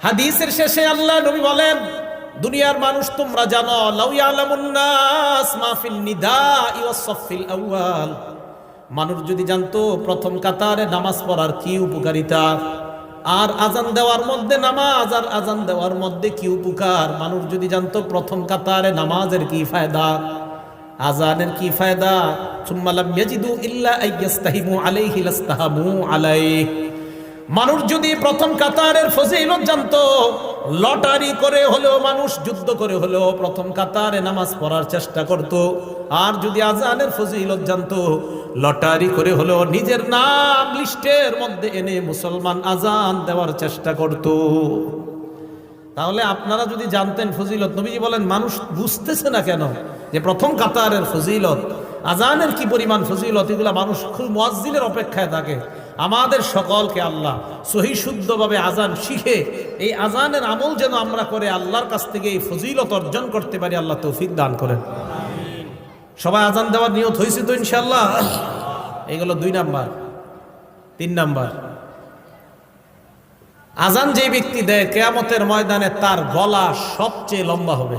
হাদিসের শেষে আল্লাহ নবী বলেন, দুনিয়ার মানুষ তোমরা জানো, লাউ ইয়ালামুন নাস মা ফিল নিদাই ওয়াস সাফিল আউয়াল, মানুষ যদি জানতো প্রথম কাতারে নামাজ পড়ার কি উপকারিতা, আর আজান দেওয়ার মধ্যে নামাজ আর আজান দেওয়ার মধ্যে কি উপকার, মানুষ যদি জানতো প্রথম কাতারে নামাজের কি ফায়দা, আজানের কি ফায়দা, সুম্মা লাম ইয়াজিদু ইল্লা আইয়াস্তাহিমু আলাইহি লাস্তাহামু আলাইহি, মানুষ যদি প্রথম কাতারের ফজিলত জানতো, লটারি করে হলেও মানুষ যুদ্ধ করে হলেও প্রথম কাতারে নামাজ পড়ার চেষ্টা করত, আর যদি আজানের ফজিলত জানতো, লটারি করে হলেও নিজের নাম লিস্টের মধ্যে এনে মুসলমান আজান দেওয়ার চেষ্টা করত। তাহলে আপনারা যদি জানতেন ফজিলত, নবীজি বলেন মানুষ বুঝতেছে না কেন যে প্রথম কাতারের ফজিলত, আজানের কি পরিমাণ ফজিলত, এগুলা মানুষ খুব মুয়াজ্জিনের অপেক্ষায় থাকে। আমাদের সকলকে আল্লাহ সহি শুদ্ধভাবে আজান শিখে এই আজানের আমল যেন আমরা করে আল্লাহর কাছ থেকে এই ফজিলত অর্জন করতে পারি, আল্লাহ তৌফিক দান করেন। সবাই আজান দেওয়ার নিয়ত হয়েছে তো ইনশাআল্লাহ? এইগুলো 2 নাম্বার। 3 নাম্বার, আজান যে ব্যক্তি দেয় কিয়ামতের ময়দানে তার গলা সবচেয়ে লম্বা হবে।